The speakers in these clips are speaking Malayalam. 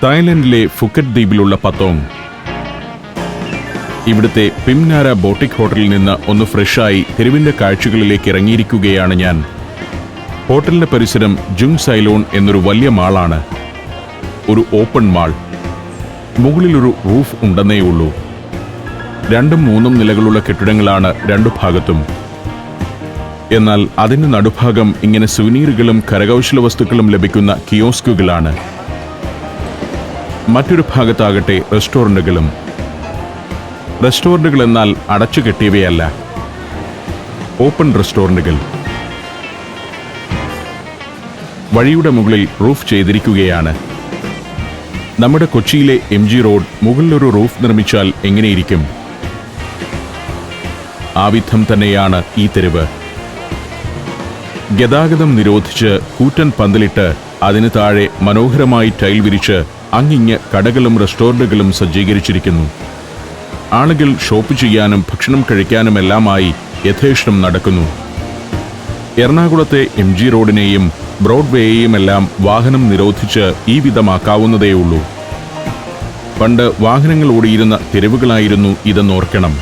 തായ്ലൻഡിലെ ഫുക്കറ്റ് ദ്വീപിലുള്ള പത്തോങ്. ഇവിടുത്തെ പിംനാര ബോട്ടിക് ഹോട്ടലിൽ നിന്ന് ഒന്ന് ഫ്രഷായി തെരുവിന്റെ കാഴ്ചകളിലേക്ക് ഇറങ്ങിയിരിക്കുകയാണ് ഞാൻ. ഹോട്ടലിന്റെ പരിസരം ജുങ് സൈലോൺ എന്നൊരു വലിയ മാളാണ്. ഒരു ഓപ്പൺ മാൾ. മുകളിലൊരു റൂഫ് ഉണ്ടെന്നേ ഉള്ളൂ. 2-3 നിലകളുള്ള കെട്ടിടങ്ങളാണ് രണ്ടു ഭാഗത്തും. എന്നാൽ അതിന്റെ നടുഭാഗം ഇങ്ങനെ സുവനീറുകളും കരകൗശല വസ്തുക്കളും ലഭിക്കുന്ന കിയോസ്കുകളാണ്. മറ്റൊരു ഭാഗത്താകട്ടെ റെസ്റ്റോറന്റുകളും. റെസ്റ്റോറന്റുകൾ എന്നാൽ അടച്ചു കെട്ടിയവയല്ല, ഓപ്പൺ റെസ്റ്റോറന്റുകൾ. വഴിയുടെ മുകളിൽ റൂഫ് ചെയ്തിരിക്കുകയാണ്. നമ്മുടെ കൊച്ചിയിലെ MG റോഡ് മുകളിലൊരു റൂഫ് നിർമ്മിച്ചാൽ എങ്ങനെയിരിക്കും? ആ വിധം തന്നെയാണ് ഈ തെരുവ്. ഗതാഗതം നിരോധിച്ച് കൂറ്റൻ പന്തലിട്ട് അതിന് താഴെ മനോഹരമായി ടൈൽ വിരിച്ച് അങ്ങിങ്ങ് കടകളും റെസ്റ്റോറന്റുകളും സജ്ജീകരിച്ചിരിക്കുന്നു. ആളുകൾ ഷോപ്പ് ചെയ്യാനും ഭക്ഷണം കഴിക്കാനുമെല്ലാമായി യഥേഷ്ടം നടക്കുന്നു. എറണാകുളത്തെ MG റോഡിനെയും ബ്രോഡ്വേയെയും എല്ലാം വാഹനം നിരോധിച്ച് ഈ വിധമാക്കാവുന്നതേയുള്ളൂ. പണ്ട് വാഹനങ്ങൾ ഓടിയിരുന്ന തെരുവുകളായിരുന്നു ഇതെന്നോർക്കണം.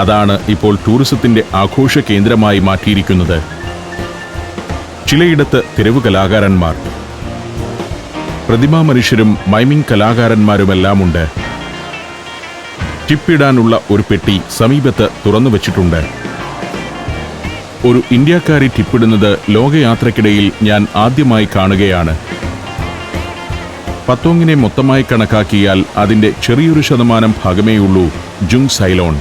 അതാണ് ഇപ്പോൾ ടൂറിസത്തിന്റെ ആഘോഷ കേന്ദ്രമായി മാറ്റിയിരിക്കുന്നത്. ചിലയിടത്ത് തെരുവ് കലാകാരന്മാർ, പ്രതിമാ മനുഷ്യരും മൈമിംഗ് കലാകാരന്മാരുമെല്ലാമുണ്ട്. ടിപ്പിടാനുള്ള ഒരു പെട്ടി സമീപത്ത് തുറന്നു വച്ചിട്ടുണ്ട്. ഒരു ഇന്ത്യക്കാരി ടിപ്പിടുന്നത് ലോകയാത്രക്കിടയിൽ ഞാൻ ആദ്യമായി കാണുകയാണ്. പത്തോങ്ങിനെ മൊത്തമായി കണക്കാക്കിയാൽ അതിന്റെ ചെറിയൊരു ശതമാനം ഭാഗമേയുള്ളൂ ജുങ് സൈലോൺ.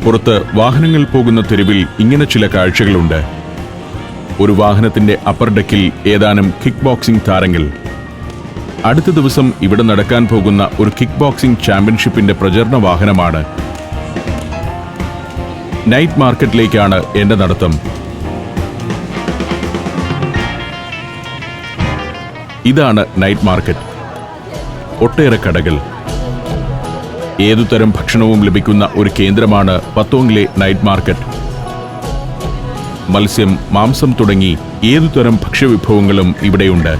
പുറത്ത് വാഹനങ്ങൾ പോകുന്ന തെരുവിൽ ഇങ്ങനെ ചില കാഴ്ചകളുണ്ട്. ഒരു വാഹനത്തിന്റെ അപ്പർ ഡെക്കിൽ ഏതാനും കിക്ക് ബോക്സിംഗ് താരങ്ങൾ. അടുത്ത ദിവസം ഇവിടെ നടക്കാൻ പോകുന്ന ഒരു കിക്ക് ബോക്സിംഗ് ചാമ്പ്യൻഷിപ്പിന്റെ പ്രചരണ വാഹനമാണ്. നൈറ്റ് മാർക്കറ്റിലേക്കാണ് എന്റെ നടത്തം. ഇതാണ് നൈറ്റ് മാർക്കറ്റ്. ഒട്ടേറെ കടകൾ. ഏതുതരം ഭക്ഷണവും ലഭിക്കുന്ന ഒരു കേന്ദ്രമാണ് പത്തോങ്ങിലെ നൈറ്റ് മാർക്കറ്റ്. മത്സ്യം, മാംസം തുടങ്ങി ഏതുതരം ഭക്ഷ്യവിഭവങ്ങളും ഇവിടെയുണ്ട്.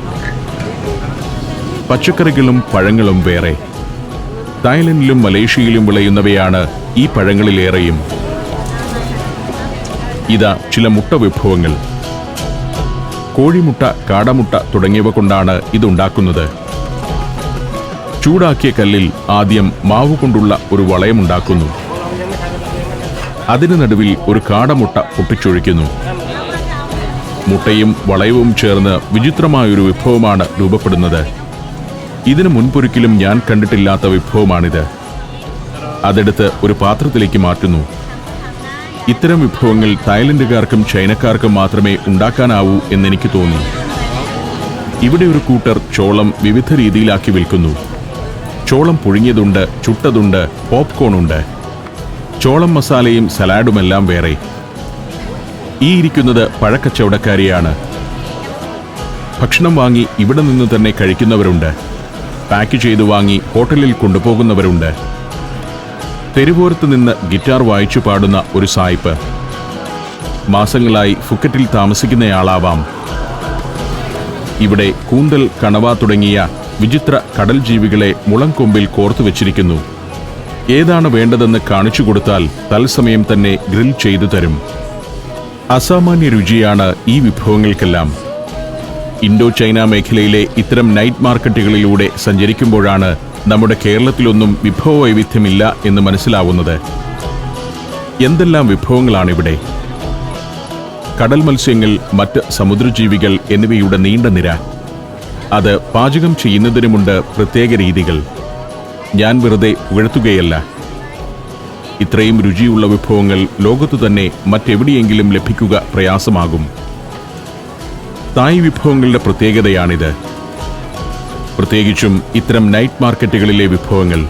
പച്ചക്കറികളും പഴങ്ങളും വേറെ. തായ്ലൻഡിലും മലേഷ്യയിലും വിളയുന്നവയാണ് ഈ പഴങ്ങളിലേറെയും. ഇതാ ചില മുട്ട വിഭവങ്ങൾ. കോഴിമുട്ട, കാടമുട്ട തുടങ്ങിയവ കൊണ്ടാണ് ഇതുണ്ടാക്കുന്നത്. ചൂടാക്കിയ കല്ലിൽ ആദ്യം മാവ് കൊണ്ടുള്ള ഒരു വളയമുണ്ടാക്കുന്നു. അതിന് നടുവിൽ ഒരു കാടമുട്ട പൊട്ടിച്ചൊഴിക്കുന്നു. മുട്ടയും വളയവും ചേർന്ന് വിചിത്രമായൊരു വിഭവമാണ് രൂപപ്പെടുന്നത്. ഇതിനു മുൻപൊരിക്കലും ഞാൻ കണ്ടിട്ടില്ലാത്ത വിഭവമാണിത്. അതെടുത്ത് ഒരു പാത്രത്തിലേക്ക് മാറ്റുന്നു. ഇത്തരം വിഭവങ്ങൾ തായ്ലൻഡുകാർക്കും ചൈനക്കാർക്കും മാത്രമേ ഉണ്ടാക്കാനാവൂ എന്നെനിക്ക് തോന്നി. ഇവിടെ ഒരു കൂട്ടർ ചോളം വിവിധ രീതിയിലാക്കി വിൽക്കുന്നു. ചോളം പുഴുങ്ങിയതുണ്ട്, ചുട്ടതുണ്ട്, പോപ്കോണുണ്ട്. ചോളം മസാലയും സലാഡുമെല്ലാം വേറെ. ഈ ഇരിക്കുന്നത് പഴക്കച്ചവടക്കാരിയാണ്. ഭക്ഷണം വാങ്ങി ഇവിടെ നിന്ന് തന്നെ കഴിക്കുന്നവരുണ്ട്. പാക്ക് ചെയ്തു വാങ്ങി ഹോട്ടലിൽ കൊണ്ടുപോകുന്നവരുണ്ട്. തെരുവോരത്ത് നിന്ന് ഗിറ്റാർ വായിച്ചു പാടുന്ന ഒരു സായിപ്പ്. മാസങ്ങളായി ഫുക്കറ്റിൽ താമസിക്കുന്നയാളാവാം. ഇവിടെ കൂന്തൽ, കണവ തുടങ്ങിയ വിചിത്ര കടൽ ജീവികളെ മുളംകൊമ്പിൽ കോർത്തു വെച്ചിരിക്കുന്നു. ഏതാണ് വേണ്ടതെന്ന് കാണിച്ചു കൊടുത്താൽ തത്സമയം തന്നെ ഗ്രിൽ ചെയ്തു തരും. അസാമാന്യ രുചിയാണ് ഈ വിഭവങ്ങൾക്കെല്ലാം. ഇൻഡോ ചൈന മേഖലയിലെ ഇത്തരം നൈറ്റ് മാർക്കറ്റുകളിലൂടെ സഞ്ചരിക്കുമ്പോഴാണ് നമ്മുടെ കേരളത്തിലൊന്നും വിഭവ വൈവിധ്യമില്ല എന്ന് മനസ്സിലാവുന്നത്. എന്തെല്ലാം വിഭവങ്ങളാണിവിടെ! കടൽ മത്സ്യങ്ങൾ, മറ്റ് സമുദ്രജീവികൾ എന്നിവയുടെ നീണ്ട നിര. അത് പാചകം ചെയ്യുന്നതിനുമുണ്ട് പ്രത്യേക രീതികൾ. ഞാൻ വെറുതെ പുകഴ്ത്തുകയല്ല. ഇത്രയും രുചിയുള്ള വിഭവങ്ങൾ ലോകത്തു തന്നെ മറ്റെവിടെയെങ്കിലും ലഭിക്കുക പ്രയാസമാകും. തായ് വിഭവങ്ങളുടെ പ്രത്യേകതയാണിത്. പ്രത്യേകിച്ചും ഇത്തരം നൈറ്റ് മാർക്കറ്റുകളിലെ വിഭവങ്ങൾ.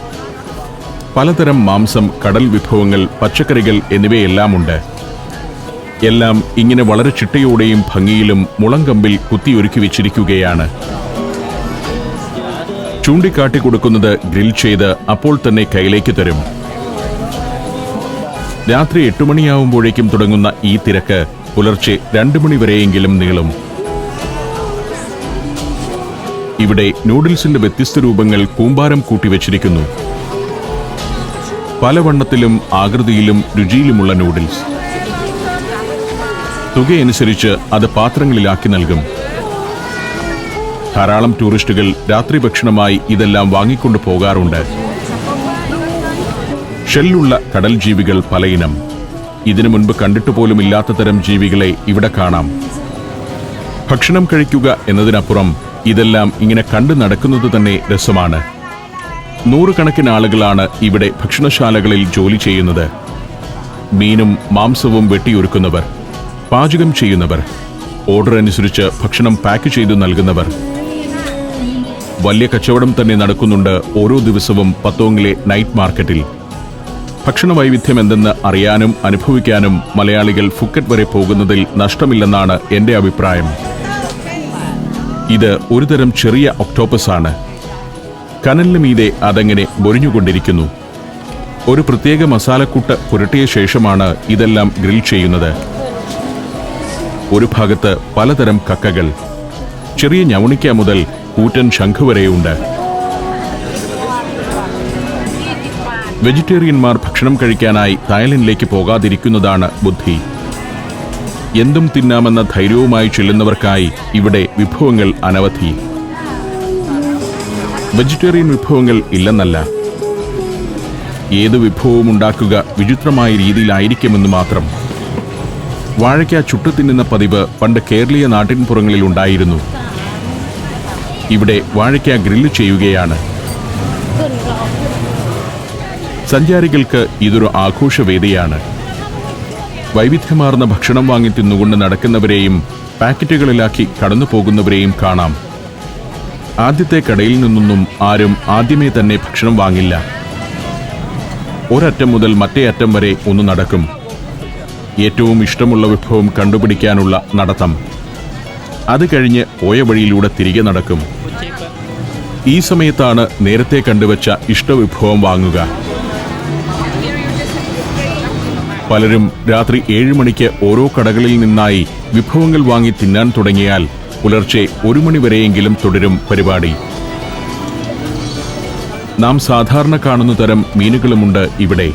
പലതരം മാംസം, കടൽ വിഭവങ്ങൾ, പച്ചക്കറികൾ എന്നിവയെല്ലാമുണ്ട്. എല്ലാം ഇങ്ങനെ വളരെ ചിട്ടയോടെയും ഭംഗിയിലും മുളംകമ്പിൽ കുത്തിയൊരുക്കി വെച്ചിരിക്കുകയാണ്. ചൂണ്ടിക്കാട്ടി കൊടുക്കുന്നത് ഗ്രിൽ ചെയ്ത് അപ്പോൾ തന്നെ കയ്യിലേക്ക് തരും. രാത്രി 8 മണിയാവുമ്പോഴേക്കും തുടങ്ങുന്ന ഈ തിരക്ക് പുലർച്ചെ 2 മണി വരെയെങ്കിലും നീളും. ഇവിടെ നൂഡിൽസിന്റെ വ്യത്യസ്ത രൂപങ്ങൾ കൂമ്പാരം കൂട്ടിവെച്ചിരിക്കുന്നു. പല വണ്ണത്തിലും ആകൃതിയിലും രുചിയിലുമുള്ള നൂഡിൽസ്. തുകയനുസരിച്ച് അത് പാത്രങ്ങളിലാക്കി നൽകും. ധാരാളം ടൂറിസ്റ്റുകൾ രാത്രി ഭക്ഷണമായി ഇതെല്ലാം വാങ്ങിക്കൊണ്ടു പോകാറുണ്ട്. ഷെല്ലുള്ള കടൽ ജീവികൾ പലയിനം. ഇതിനു മുൻപ് കണ്ടിട്ട് പോലും ഇല്ലാത്ത തരം ജീവികളെ ഇവിടെ കാണാം. ഭക്ഷണം കഴിക്കുക എന്നതിനപ്പുറം ഇതെല്ലാം ഇങ്ങനെ കണ്ടു നടക്കുന്നത് തന്നെ രസമാണ്. നൂറുകണക്കിന് ആളുകളാണ് ഇവിടെ ഭക്ഷണശാലകളിൽ ജോലി ചെയ്യുന്നത്. മീനും മാംസവും വെട്ടിയൊരുക്കുന്നവർ, പാചകം ചെയ്യുന്നവർ, ഓർഡർ അനുസരിച്ച് ഭക്ഷണം പാക്ക് ചെയ്തു നൽകുന്നവർ. വലിയ കച്ചവടം തന്നെ നടക്കുന്നുണ്ട് ഓരോ ദിവസവും പത്തോങ്ങിലെ നൈറ്റ് മാർക്കറ്റിൽ. ഭക്ഷണ വൈവിധ്യം എന്തെന്ന് അറിയാനും അനുഭവിക്കാനും മലയാളികൾ ഫുക്കറ്റ് വരെ പോകുന്നതിൽ നഷ്ടമില്ലെന്നാണ് എൻ്റെ അഭിപ്രായം. ഇത് ഒരുതരം ചെറിയ ഒക്ടോപ്പസ് ആണ്. കനലിന് മീതെ അതങ്ങനെ പൊരിഞ്ഞുകൊണ്ടിരിക്കുന്നു. ഒരു പ്രത്യേക മസാലക്കൂട്ട് പുരട്ടിയ ശേഷമാണ് ഇതെല്ലാം ഗ്രിൽ ചെയ്യുന്നത്. ഒരു ഭാഗത്ത് പലതരം കക്കകൾ, ചെറിയ ഞവണിക്ക മുതൽ കൂറ്റൻ ശംഖ് വരെയുണ്ട്. വെജിറ്റേറിയന്മാർ ഭക്ഷണം കഴിക്കാനായി തായ്ലൻഡിലേക്ക് പോകാതിരിക്കുന്നതാണ് ബുദ്ധി. എന്തും തിന്നാമെന്ന ധൈര്യവുമായി ചെല്ലുന്നവർക്കായി ഇവിടെ വിഭവങ്ങൾ അനവധി. വെജിറ്റേറിയൻ വിഭവങ്ങൾ ഇല്ലെന്നല്ല, ഏത് വിഭവവും ഉണ്ടാക്കുക വിചിത്രമായ രീതിയിലായിരിക്കുമെന്ന് മാത്രം. വാഴയ്ക്ക ചുട്ടു തിന്നുന്ന പതിവ് പണ്ട് കേരളീയ നാട്ടിൻപുറങ്ങളിൽ ഉണ്ടായിരുന്നു. ഇവിടെ വാഴയ്ക്ക ഗ്രില്ല് ചെയ്യുകയാണ്. സഞ്ചാരികൾക്ക് ഇതൊരു ആഘോഷവേദിയാണ്. വൈവിധ്യമാർന്ന ഭക്ഷണം വാങ്ങി തിന്നുകൊണ്ട് നടക്കുന്നവരെയും പാക്കറ്റുകളിലാക്കി കടന്നു പോകുന്നവരെയും കാണാം. ആദ്യത്തെ കടയിൽ നിന്നൊന്നും ആരും ആദ്യമേ തന്നെ ഭക്ഷണം വാങ്ങില്ല. ഒരറ്റം മുതൽ മറ്റേ അറ്റം വരെ ഒന്ന് നടക്കും. ഏറ്റവും ഇഷ്ടമുള്ള വിഭവം കണ്ടുപിടിക്കാനുള്ള നടത്തം. അത് കഴിഞ്ഞ് പോയ വഴിയിലൂടെ തിരികെ നടക്കും. ഈ സമയത്താണ് നേരത്തെ കണ്ടുവച്ച ഇഷ്ടവിഭവം വാങ്ങുക. പലരും രാത്രി 7 മണിക്ക് ഓരോ കടകളിൽ നിന്നായി വിഭവങ്ങൾ വാങ്ങി തിന്നാൻ തുടങ്ങിയാൽ പുലർച്ചെ 1 മണിവരെയെങ്കിലും തുടരും പരിപാടി. നാം സാധാരണ കാണുന്ന തരം മീനുകളുമുണ്ട് ഇവിടെ.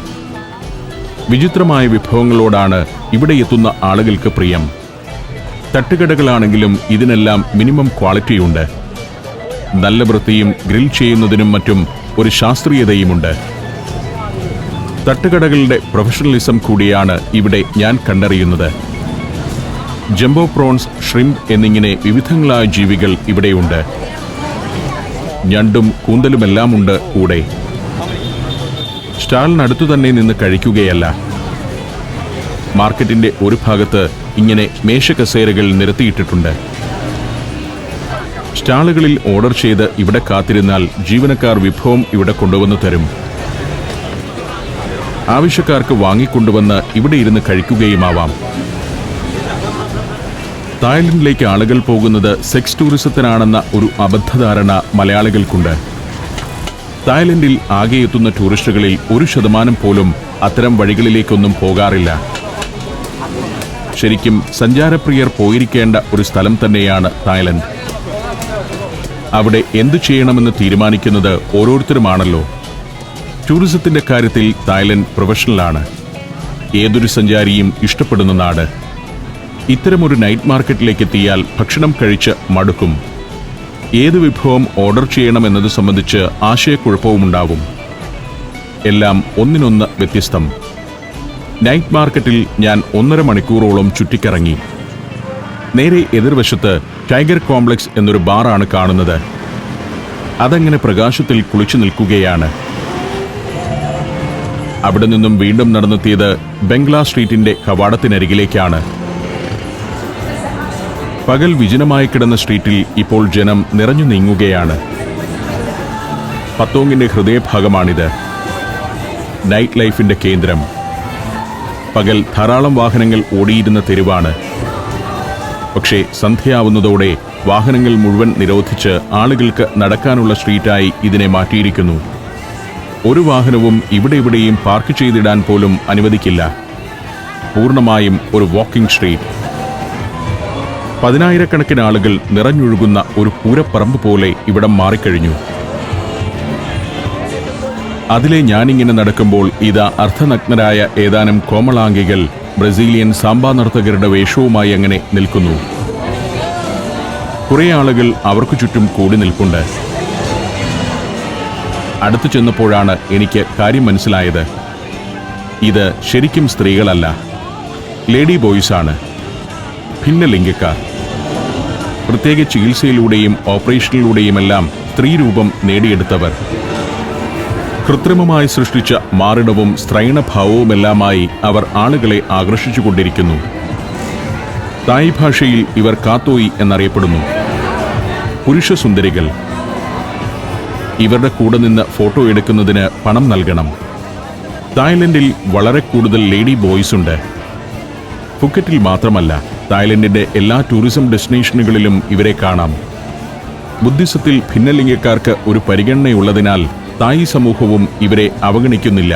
വിചിത്രമായ വിഭവങ്ങളോടാണ് ഇവിടെ എത്തുന്ന ആളുകൾക്ക് പ്രിയം. തട്ടുകടകളാണെങ്കിലും ഇതിനെല്ലാം മിനിമം ക്വാളിറ്റിയുണ്ട്. നല്ല വൃത്തിയും ഗ്രിൽ ചെയ്യുന്നതിനും മറ്റും ഒരു ശാസ്ത്രീയതയുമുണ്ട്. തട്ടുകടകളുടെ പ്രൊഫഷണലിസം കൂടിയാണ് ഇവിടെ ഞാൻ കണ്ടറിയുന്നത്. ജംബോ പ്രോൺസ്, ഷ്രിംപ് എന്നിങ്ങനെ വിവിധങ്ങളായ ജീവികൾ ഇവിടെയുണ്ട്. ഞണ്ടും കൂന്തലുമെല്ലാമുണ്ട് കൂടെ. സ്റ്റാളിനടുത്തു തന്നെ നിന്ന് കഴിക്കുകയല്ല. മാർക്കറ്റിന്റെ ഒരു ഭാഗത്ത് ഇങ്ങനെ മേശക്കസേരകൾ നിരത്തിയിട്ടിട്ടുണ്ട്. സ്റ്റാളുകളിൽ ഓർഡർ ചെയ്ത് ഇവിടെ കാത്തിരുന്നാൽ ജീവനക്കാർ വിഭവം ഇവിടെ കൊണ്ടുവന്നു തരും. ആവശ്യക്കാർക്ക് വാങ്ങിക്കൊണ്ടുവന്ന് ഇവിടെ ഇരുന്ന് കഴിക്കുകയുമാവാം. തായ്ലൻഡിലേക്ക് ആളുകൾ പോകുന്നത് സെക്സ് ടൂറിസത്തിനാണെന്ന ഒരു അബദ്ധധാരണ മലയാളികൾക്കുണ്ട്. തായ്ലൻഡിൽ ആകെ എത്തുന്ന ടൂറിസ്റ്റുകളിൽ 1% പോലും അത്തരം വഴികളിലേക്കൊന്നും പോകാറില്ല. ശരിക്കും സഞ്ചാരപ്രിയർ പോയിരിക്കേണ്ട ഒരു സ്ഥലം തന്നെയാണ് തായ്ലൻഡ്. അവിടെ എന്തു ചെയ്യണമെന്ന് തീരുമാനിക്കുന്നത് ഓരോരുത്തരുമാണല്ലോ. ടൂറിസത്തിന്റെ കാര്യത്തിൽ തായ്ലൻഡ് പ്രൊഫഷണലാണ്. ഏതൊരു സഞ്ചാരിയും ഇഷ്ടപ്പെടുന്ന നാട്. ഇത്തരമൊരു നൈറ്റ് മാർക്കറ്റിലേക്ക് എത്തിയാൽ ഭക്ഷണം കഴിച്ച് മടുക്കും. ഏത് വിഭവം ഓർഡർ ചെയ്യണമെന്നത് സംബന്ധിച്ച് ആശയക്കുഴപ്പവുമുണ്ടാവും. എല്ലാം ഒന്നിനൊന്ന് വ്യത്യസ്തം. നൈറ്റ് മാർക്കറ്റിൽ ഞാൻ 1.5 മണിക്കൂറോളം ചുറ്റിക്കറങ്ങി. നേരെ എതിർവശത്ത് ടൈഗർ കോംപ്ലക്സ് എന്നൊരു ബാറാണ് കാണുന്നത്. അതങ്ങനെ പ്രകാശത്തിൽ കുളിച്ചു നിൽക്കുകയാണ്. അവിടെ നിന്നും വീണ്ടും നടന്നെത്തിയത് ബംഗ്ലാ സ്ട്രീറ്റിന്റെ കവാടത്തിനരികിലേക്കാണ്. പകൽ വിജനമായി കിടന്ന സ്ട്രീറ്റിൽ ഇപ്പോൾ ജനം നിറഞ്ഞു നീങ്ങുകയാണ്. പത്തോങ്ങിന്റെ ഹൃദയഭാഗമാണിത്. നൈറ്റ് ലൈഫിന്റെ കേന്ദ്രം. പകൽ ധാരാളം വാഹനങ്ങൾ ഓടിയിരുന്ന തെരുവാണ്. പക്ഷേ സന്ധ്യയാവുന്നതോടെ വാഹനങ്ങൾ മുഴുവൻ നിരോധിച്ച് ആളുകൾക്ക് നടക്കാനുള്ള സ്ട്രീറ്റായി ഇതിനെ മാറ്റിയിരിക്കുന്നു. ഒരു വാഹനവും ഇവിടെയും പാർക്ക് ചെയ്തിടാൻ പോലും അനുവദിക്കില്ല. പൂർണ്ണമായും ഒരു വാക്കിംഗ് സ്ട്രീറ്റ്. പതിനായിരക്കണക്കിന് ആളുകൾ നിറഞ്ഞൊഴുകുന്ന ഒരു പൂരപ്പറമ്പ് പോലെ ഇവിടം മാറിക്കഴിഞ്ഞു. അതിലെ ഞാനിങ്ങനെ നടക്കുമ്പോൾ ഇതാ അർദ്ധനഗ്നരായ ഏതാനും കോമളാംഗികൾ ബ്രസീലിയൻ സാമ്പാ നർത്തകരുടെ വേഷവുമായി അങ്ങനെ നിൽക്കുന്നു. കുറേ ആളുകൾ അവർക്കു ചുറ്റും കൂടി നിൽപ്പുണ്ട്. അടുത്തു ചെന്നപ്പോഴാണ് എനിക്ക് കാര്യം മനസ്സിലായത്. ഇത് ശരിക്കും സ്ത്രീകളല്ല, ലേഡി ബോയ്സാണ്, ഭിന്നലിംഗക്കാർ. പ്രത്യേക ചികിത്സയിലൂടെയും ഓപ്പറേഷനിലൂടെയുമെല്ലാം സ്ത്രീരൂപം നേടിയെടുത്തവർ. കൃത്രിമമായി സൃഷ്ടിച്ച മാറിടവും സ്ത്രൈണഭാവവുമെല്ലാമായി അവർ ആളുകളെ ആകർഷിച്ചുകൊണ്ടിരിക്കുന്നു. തായ് ഭാഷയിൽ ഇവർ കാത്തോയി എന്നറിയപ്പെടുന്നു. പുരുഷസുന്ദരികൾ. ഇവരുടെ കൂടെ നിന്ന് ഫോട്ടോ എടുക്കുന്നതിന് പണം നൽകണം. തായ്ലൻഡിൽ വളരെ കൂടുതൽ ലേഡി ബോയ്സ് ഉണ്ട്. ഫുക്കറ്റിൽ മാത്രമല്ല, തായ്ലൻഡിന്റെ എല്ലാ ടൂറിസം ഡെസ്റ്റിനേഷനുകളിലും ഇവരെ കാണാം. ബുദ്ധിസത്തിൽ ഭിന്നലിംഗക്കാർക്ക് ഒരു പരിഗണനയുള്ളതിനാൽ തായ് സമൂഹവും ഇവരെ അവഗണിക്കുന്നില്ല.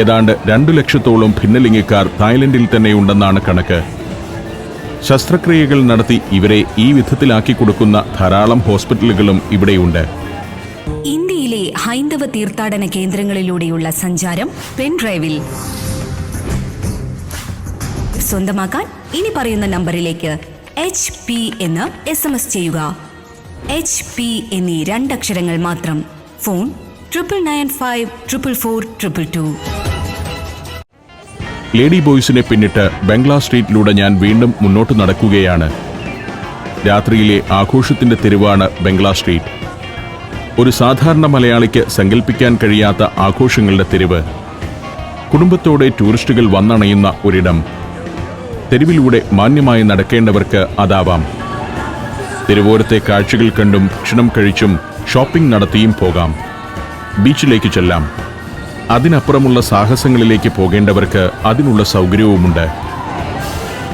ഏതാണ്ട് 2 ലക്ഷത്തോളം ഭിന്നലിംഗക്കാർ തായ്ലൻഡിൽ തന്നെയുണ്ടെന്നാണ് കണക്ക്. ശസ്ത്രക്രിയകൾ നടത്തി ഇവരെ ഈ വിധത്തിലാക്കി കൊടുക്കുന്ന ധാരാളം ഹോസ്പിറ്റലുകളും ഇവിടെയുണ്ട്. ഇന്ത്യയിലെ ഹൈന്ദവ തീർത്ഥാടന കേന്ദ്രങ്ങളിലൂടെയുള്ള സഞ്ചാരം പെൻഡ്രൈവിൽ സ്വന്തമാക്കാൻ ഇനി പറയുന്ന നമ്പറിലേക്ക് HP എന്ന് SMS ചെയ്യുക. HP എന്നീ 2 അക്ഷരങ്ങൾ മാത്രം. ഫോൺ 9995444222. ലേഡി ബോയ്സിനെ പിന്നിട്ട് ബംഗ്ലാ സ്ട്രീറ്റിലൂടെ ഞാൻ വീണ്ടും മുന്നോട്ട് നടക്കുകയാണ്. രാത്രിയിലെ ആഘോഷത്തിന്റെ തെരുവാണ് ബംഗ്ലാ സ്ട്രീറ്റ്. ഒരു സാധാരണ മലയാളിക്ക് സങ്കല്പിക്കാൻ കഴിയാത്ത ആഘോഷങ്ങളുടെ തെരുവ്. കുടുംബത്തോടെ ടൂറിസ്റ്റുകൾ വന്നണയുന്ന ഒരിടം. തെരുവിലൂടെ മാന്യമായി നടക്കേണ്ടവർക്ക് അതാവാം. തെരുവോരത്തെ കാഴ്ചകൾ കണ്ടും ഭക്ഷണം കഴിച്ചും ഷോപ്പിംഗ് നടത്തിയും പോകാം. ബീച്ചിലേക്ക് ചെല്ലാം. അതിനപ്പുറമുള്ള സാഹസങ്ങളിലേക്ക് പോകേണ്ടവർക്ക് അതിനുള്ള സൗകര്യവുമുണ്ട്.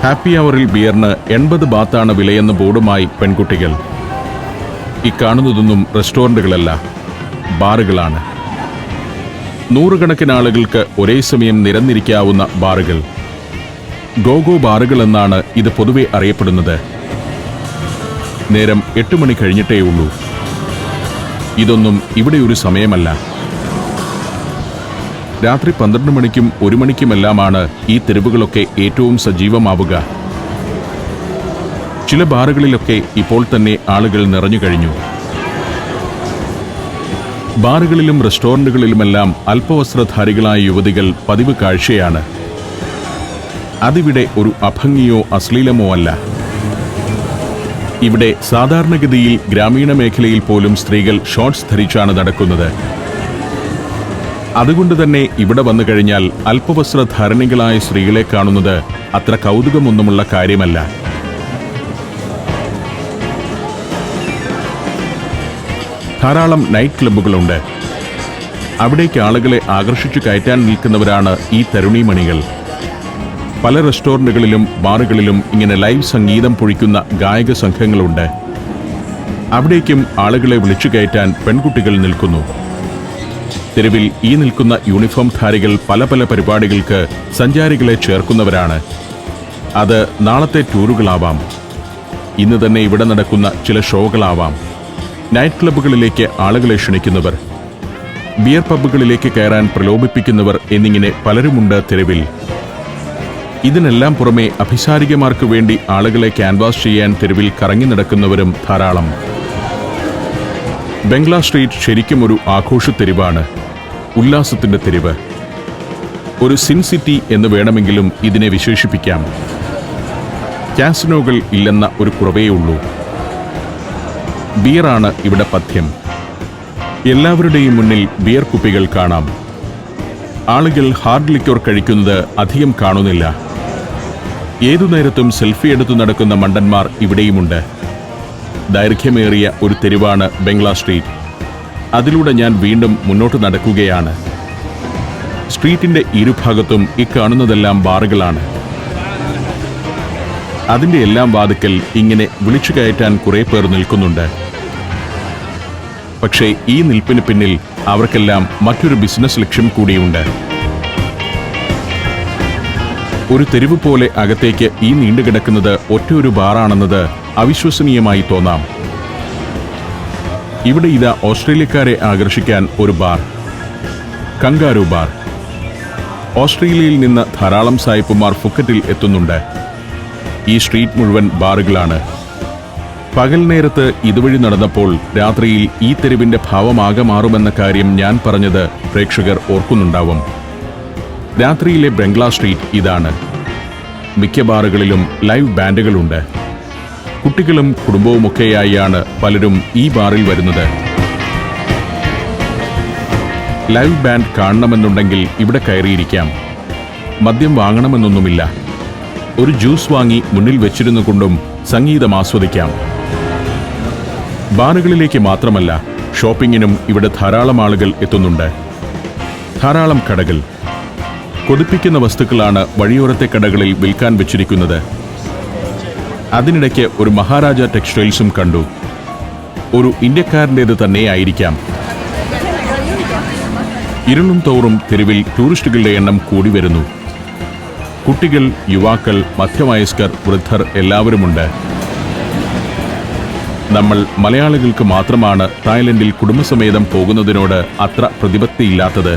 ഹാപ്പി അവറിൽ ബിയറിന് 80 ബാത്താണ് വിലയെന്ന ബോർഡുമായി പെൺകുട്ടികൾ. ഇക്കാണുന്നതൊന്നും റെസ്റ്റോറൻറ്റുകളല്ല, ബാറുകളാണ്. 100 കണക്കിന് ആളുകൾക്ക് ഒരേ സമയം നിരന്നിരിക്കാവുന്ന ബാറുകൾ. ഗോഗോ ബാറുകൾ എന്നാണ് ഇത് പൊതുവെ അറിയപ്പെടുന്നത്. നേരം 8 മണി കഴിഞ്ഞിട്ടേ ഉള്ളൂ. ഇതൊന്നും ഇവിടെ ഒരു സമയമല്ല. രാത്രി 12 മണിക്കും 1 മണിക്കുമെല്ലാമാണ് ഈ തെരുവുകളൊക്കെ ഏറ്റവും സജീവമാവുക. ചില ബാറുകളിലൊക്കെ ഇപ്പോൾ തന്നെ ആളുകൾ നിറഞ്ഞു കഴിഞ്ഞു. ബാറുകളിലും റെസ്റ്റോറൻറ്റുകളിലുമെല്ലാം അല്പവസ്ത്രധാരികളായ യുവതികൾ പതിവ് കാഴ്ചയാണ്. അതിവിടെ ഒരു അഭംഗിയോ അശ്ലീലമോ അല്ല. ഇവിടെ സാധാരണഗതിയിൽ ഗ്രാമീണ മേഖലയിൽ പോലും സ്ത്രീകൾ ഷോർട്സ് ധരിച്ചാണ് നടക്കുന്നത്. അതുകൊണ്ട് തന്നെ ഇവിടെ വന്നു കഴിഞ്ഞാൽ അല്പവസ്ത്രധാരണികളായ സ്ത്രീകളെ കാണുന്നത് അത്ര കൗതുകമൊന്നുമുള്ള കാര്യമല്ല. ധാരാളം നൈറ്റ് ക്ലബ്ബുകളുണ്ട്. അവിടേക്ക് ആളുകളെ ആകർഷിച്ചു കയറ്റാൻ നിൽക്കുന്നവരാണ് ഈ തരുണീമണികൾ. പല റെസ്റ്റോറൻറ്റുകളിലും ബാറുകളിലും ഇങ്ങനെ ലൈവ് സംഗീതം പൊഴിക്കുന്ന ഗായക സംഘങ്ങളുണ്ട്. അവിടേക്കും ആളുകളെ വിളിച്ചു കയറ്റാൻ പെൺകുട്ടികൾ നിൽക്കുന്നു. തെരുവിൽ ഈ നിൽക്കുന്ന യൂണിഫോം ധാരികൾ പല പല പരിപാടികൾക്ക് സഞ്ചാരികളെ ചേർക്കുന്നവരാണ്. അത് നാളത്തെ ടൂറുകളാവാം, ഇന്ന് തന്നെ ഇവിടെ നടക്കുന്ന ചില ഷോകളാവാം. നൈറ്റ് ക്ലബ്ബുകളിലേക്ക് ആളുകളെ ക്ഷണിക്കുന്നവർ, ബിയർ പബ്ബുകളിലേക്ക് കയറാൻ പ്രലോഭിപ്പിക്കുന്നവർ എന്നിങ്ങനെ പലരുമുണ്ട് തെരുവിൽ. ഇതിനെല്ലാം പുറമെ അഭിസാരികമാർക്ക് വേണ്ടി ആളുകളെ ക്യാൻവാസ് ചെയ്യാൻ തെരുവിൽ കറങ്ങി നടക്കുന്നവരും ധാരാളം. ബംഗ്ലാ സ്ട്രീറ്റ് ശരിക്കും ഒരു ആഘോഷ തെരുവാണ്, ഉല്ലാസത്തിന്റെ തെരുവ്. ഒരു സിൻ സിറ്റി എന്ന് വേണമെങ്കിലും ഇതിനെ വിശേഷിപ്പിക്കാം. കാസിനോകൾ ഇല്ലെന്ന ഒരു കുറവേയുള്ളൂ. ബിയറാണ് ഇവിടെ പഥ്യം. എല്ലാവരുടെയും മുന്നിൽ ബിയർ കുപ്പികൾ കാണാം. ആളുകൾ ഹാർഡ് ലിക്വർ കഴിക്കുന്നത് അധികം കാണുന്നില്ല. ഏതു നേരത്തും സെൽഫി എടുത്തു നടക്കുന്ന മണ്ടന്മാർ ഇവിടെയുമുണ്ട്. ദൈർഘ്യമേറിയ ഒരു തെരുവാണ് ബംഗ്ലാ സ്ട്രീറ്റ്. അതിലൂടെ ഞാൻ വീണ്ടും മുന്നോട്ട് നടക്കുകയാണ്. സ്ട്രീറ്റിന്റെ ഇരുഭാഗത്തും ഇക്കാണുന്നതെല്ലാം ബാറുകളാണ്. അതിന്റെ എല്ലാം വാതിക്കൽ ഇങ്ങനെ വിളിച്ചു കയറ്റാൻ കുറെ പേർ നിൽക്കുന്നുണ്ട്. പക്ഷേ ഈ നിൽപ്പിന് പിന്നിൽ അവർക്കെല്ലാം മറ്റൊരു ബിസിനസ് ലക്ഷ്യം കൂടിയുണ്ട്. ഒരു തെരുവ് പോലെ അകത്തേക്ക് ഈ നീണ്ടുകിടക്കുന്നത് ഒറ്റയൊരു ബാറാണെന്നത് അവിശ്വസനീയമായി തോന്നാം. ഇവിടെ ഇതാ ഓസ്ട്രേലിയക്കാരെ ആകർഷിക്കാൻ ഒരു ബാർ, കങ്കാരു ബാർ. ഓസ്ട്രേലിയയിൽ നിന്ന് ധാരാളം സായിപ്പുമാർ ഫുക്കറ്റിൽ എത്തുന്നുണ്ട്. ഈ സ്ട്രീറ്റ് മുഴുവൻ ബാറുകളാണ്. പകൽ നേരത്ത് ഇതുവഴി നടന്നപ്പോൾ രാത്രിയിൽ ഈ തെരുവിന്റെ ഭാവമാകെ മാറുമെന്ന കാര്യം ഞാൻ പറഞ്ഞത് പ്രേക്ഷകർ ഓർക്കുന്നുണ്ടാവും. രാത്രിയിലെ ബംഗ്ലാ സ്ട്രീറ്റ് ഇതാണ്. മിക്ക ബാറുകളിലും ലൈവ് ബാൻഡുകളുണ്ട്. കുട്ടികളും കുടുംബവുമൊക്കെയായാണ് പലരും ഈ ബാറിൽ വരുന്നത്. ലൈവ് ബാൻഡ് കാണണമെന്നുണ്ടെങ്കിൽ ഇവിടെ കയറിയിരിക്കാം. മദ്യം വാങ്ങണമെന്നൊന്നുമില്ല. ഒരു ജ്യൂസ് വാങ്ങി മുന്നിൽ വെച്ചിരുന്നു കൊണ്ടും സംഗീതം ആസ്വദിക്കാം. ബാറുകളിലേക്ക് മാത്രമല്ല, ഷോപ്പിങ്ങിനും ഇവിടെ ധാരാളം ആളുകൾ എത്തുന്നുണ്ട്. ധാരാളം കടകൾ, കൊതിപ്പിക്കുന്ന വസ്തുക്കളാണ് വഴിയോരത്തെ കടകളിൽ വിൽക്കാൻ വെച്ചിരിക്കുന്നത്. അതിനിടയ്ക്ക് ഒരു മഹാരാജ ടെക്സ്റ്റൈൽസും കണ്ടു. ഒരു ഇന്ത്യക്കാരൻ്റേത് തന്നെയായിരിക്കാം. ഇരുളും തോറും തെരുവിൽ ടൂറിസ്റ്റുകളുടെ എണ്ണം കൂടി വരുന്നു. കുട്ടികൾ, യുവാക്കൾ, മധ്യവയസ്കർ, വൃദ്ധർ എല്ലാവരുമുണ്ട്. നമ്മൾ മലയാളികൾക്ക് മാത്രമാണ് തായ്ലൻഡിൽ കുടുംബസമേതം പോകുന്നതിനോട് അത്ര പ്രതിപത്തിയില്ലാത്തത്.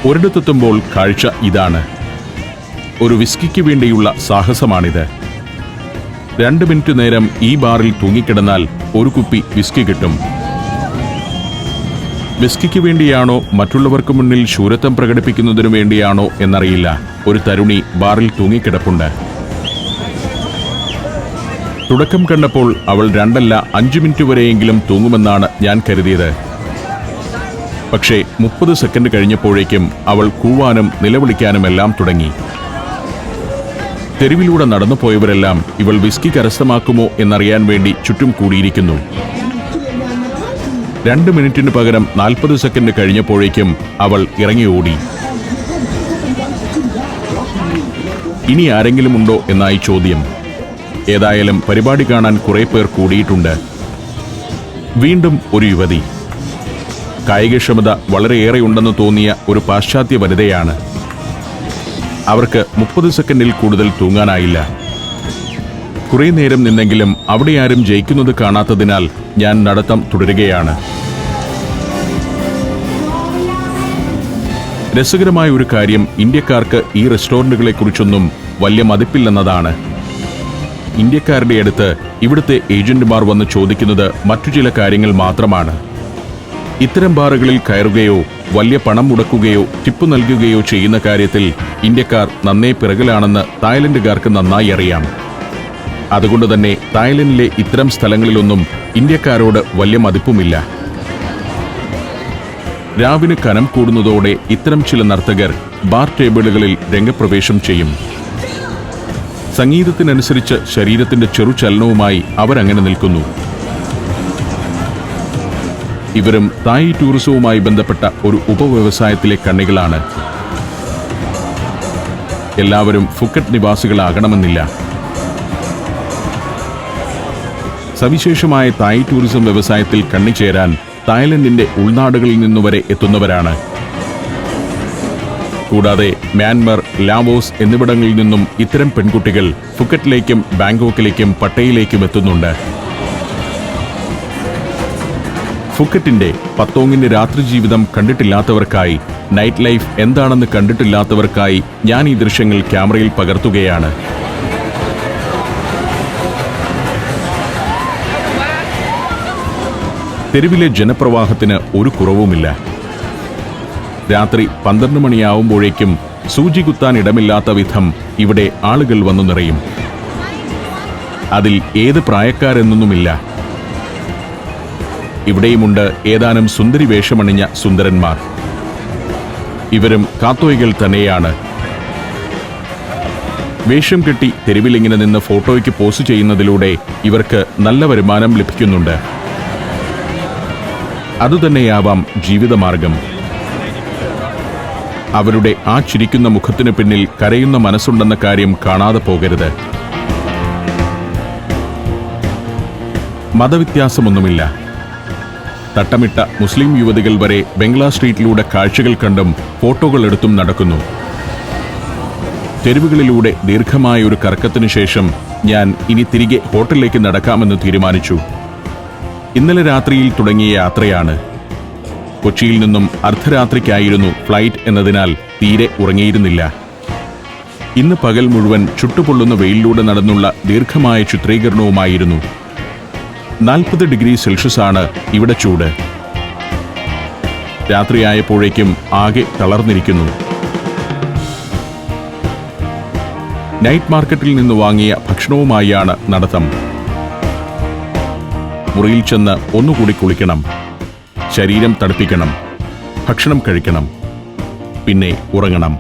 ഒരിടത്തെത്തുമ്പോൾ കാഴ്ച ഇതാണ്. ഒരു വിസ്കിക്ക് വേണ്ടിയുള്ള സാഹസമാണിത്. 2 മിനിറ്റ് നേരം ഈ ബാറിൽ തൂങ്ങിക്കിടന്നാൽ ഒരു കുപ്പി വിസ്കി കിട്ടും. വിസ്കിക്ക് വേണ്ടിയാണോ മറ്റുള്ളവർക്ക് മുന്നിൽ ശൂരത്വം പ്രകടിപ്പിക്കുന്നതിനു വേണ്ടിയാണോ എന്നറിയില്ല, ഒരു തരുണി ബാറിൽ തൂങ്ങിക്കിടപ്പുണ്ട്. തുടക്കം കണ്ടപ്പോൾ അവൾ 2 അല്ല 5 മിനിറ്റ് വരെയെങ്കിലും തൂങ്ങുമെന്നാണ് ഞാൻ കരുതിയത്. പക്ഷേ 30 സെക്കൻഡ് കഴിഞ്ഞപ്പോഴേക്കും അവൾ കൂവാനും നിലവിളിക്കാനും എല്ലാം തുടങ്ങി. തെരുവിലൂടെ നടന്നു പോയവരെല്ലാം ഇവൾ വിസ്കി കരസ്ഥമാക്കുമോ എന്നറിയാൻ വേണ്ടി ചുറ്റും കൂടിയിരിക്കുന്നു. 2 മിനിറ്റിന് പകരം 40 സെക്കൻഡ് കഴിഞ്ഞപ്പോഴേക്കും അവൾ ഇറങ്ങി ഓടി. ഇനി ആരെങ്കിലും ഉണ്ടോ എന്നായി ചോദ്യം. ഏതായാലും പരിപാടി കാണാൻ കുറെ പേർ കൂടിയിട്ടുണ്ട്. വീണ്ടും ഒരു യുവതി. കായികക്ഷമത വളരെയേറെയുണ്ടെന്ന് തോന്നിയ ഒരു പാശ്ചാത്യ വനിതയാണ്. അവർക്ക് 30 സെക്കൻഡിൽ കൂടുതൽ തൂങ്ങാനായില്ല. കുറെ നേരം നിന്നെങ്കിലും അവിടെ ആരും ജയിക്കുന്നത് കാണാത്തതിനാൽ ഞാൻ നടത്തം തുടരുകയാണ്. രസകരമായ ഒരു കാര്യം, ഇന്ത്യക്കാർക്ക് ഈ റെസ്റ്റോറന്റുകളെക്കുറിച്ചൊന്നും വലിയ മതിപ്പില്ലെന്നതാണ്. ഇന്ത്യക്കാരുടെ അടുത്ത് ഇവിടുത്തെ ഏജന്റുമാർ വന്ന് ചോദിക്കുന്നത് മറ്റു ചില കാര്യങ്ങൾ മാത്രമാണ്. ഇത്തരം ബാറുകളിൽ കയറുകയോ വലിയ പണം മുടക്കുകയോ ടിപ്പ് നൽകുകയോ ചെയ്യുന്ന കാര്യത്തിൽ ഇന്ത്യക്കാർ നന്നേ പിറകിലാണെന്ന് തായ്ലൻഡുകാർക്ക് നന്നായി അറിയാം. അതുകൊണ്ട് തന്നെ തായ്ലൻഡിലെ ഇത്തരം സ്ഥലങ്ങളിലൊന്നും ഇന്ത്യക്കാരോട് വലിയ മതിപ്പുമില്ല. രാവിലെ കനം കൂടുന്നതോടെ ഇത്തരം ചില നർത്തകർ ബാർ ടേബിളുകളിൽ രംഗപ്രവേശം ചെയ്യും. സംഗീതത്തിനനുസരിച്ച് ശരീരത്തിന്റെ ചെറുചലനവുമായി അവരങ്ങനെ നിൽക്കുന്നു. ഇവരും തായ് ടൂറിസവുമായി ബന്ധപ്പെട്ട ഒരു ഉപവ്യവസായത്തിലെ കണ്ണികളാണ്. എല്ലാവരും ഫുക്കറ്റ് നിവാസികളാകണമെന്നില്ല. സവിശേഷമായ തായ് ടൂറിസം വ്യവസായത്തിൽ കണ്ണിച്ചേരാൻ തായ്ലൻഡിന്റെ ഉൾനാടുകളിൽ നിന്നുവരെ എത്തുന്നവരാണ്. കൂടാതെ മ്യാൻമർ, ലാവോസ് എന്നിവിടങ്ങളിൽ നിന്നും ഇത്തരം പെൺകുട്ടികൾ ഫുക്കറ്റിലേക്കും ബാങ്കോക്കിലേക്കും പട്ടയിലേക്കും എത്തുന്നുണ്ട്. ഫുക്കറ്റിന്റെ പത്തോങ്ങിന്റെ രാത്രി ജീവിതം കണ്ടിട്ടില്ലാത്തവർക്കായി, നൈറ്റ് ലൈഫ് എന്താണെന്ന് കണ്ടിട്ടില്ലാത്തവർക്കായി ഞാൻ ഈ ദൃശ്യങ്ങൾ ക്യാമറയിൽ പകർത്തുകയാണ്. തെരുവിലെ ജനപ്രവാഹത്തിന് ഒരു കുറവുമില്ല. രാത്രി 12 മണിയാവുമ്പോഴേക്കും സൂചി കുത്താൻ ഇടമില്ലാത്ത വിധം ഇവിടെ ആളുകൾ വന്നു നിറയും. അതിൽ ഏത് പ്രായക്കാരെന്നൊന്നുമില്ല. ഇവിടെയുമുണ്ട് ഏതാനും സുന്ദരി വേഷമണിഞ്ഞ സുന്ദരന്മാർ. ഇവരും കാത്തോയികൾ തന്നെയാണ്. വേഷം കെട്ടി തെരുവിലിങ്ങനെ നിന്ന് ഫോട്ടോയ്ക്ക് പോസ്റ്റ് ചെയ്യുന്നതിലൂടെ ഇവർക്ക് നല്ല വരുമാനം ലഭിക്കുന്നുണ്ട്. അതുതന്നെയാവാം ജീവിതമാർഗം. അവരുടെ ആ ചിരിക്കുന്ന മുഖത്തിനു പിന്നിൽ കരയുന്ന മനസ്സുണ്ടെന്ന കാര്യം കാണാതെ പോകരുത്. മതവ്യത്യാസമൊന്നുമില്ല. തട്ടമിട്ട മുസ്ലിം യുവതികൾ വരെ ബംഗ്ലാ സ്ട്രീറ്റിലൂടെ കാഴ്ചകൾ കണ്ടും ഫോട്ടോകൾ എടുത്തും നടക്കുന്നു. തെരുവുകളിലൂടെ ദീർഘമായ ഒരു കറക്കത്തിനു ശേഷം ഞാൻ ഇനി തിരികെ ഹോട്ടലിലേക്ക് നടക്കാമെന്ന് തീരുമാനിച്ചു. ഇന്നലെ രാത്രിയിൽ തുടങ്ങിയ യാത്രയാണ്. കൊച്ചിയിൽ നിന്നും അർദ്ധരാത്രിക്കായിരുന്നു ഫ്ലൈറ്റ് എന്നതിനാൽ തീരെ ഉറങ്ങിയിരുന്നില്ല. ഇന്ന് പകൽ മുഴുവൻ ചുട്ടുപൊള്ളുന്ന വെയിലിലൂടെ നടന്നുള്ള ദീർഘമായ ചിത്രീകരണവുമായിരുന്നു. 40 ഡിഗ്രി സെൽഷ്യസാണ് ഇവിടെ ചൂട്. രാത്രിയായപ്പോഴേക്കും ആകെ തളർന്നിരിക്കുന്നു. നൈറ്റ് മാർക്കറ്റിൽ നിന്ന് വാങ്ങിയ ഭക്ഷണവുമായാണ് നടത്തം. മുറിയിൽ ചെന്ന് ഒന്നുകൂടി കുളിക്കണം, ശരീരം തണുപ്പിക്കണം, ഭക്ഷണം കഴിക്കണം, പിന്നെ ഉറങ്ങണം.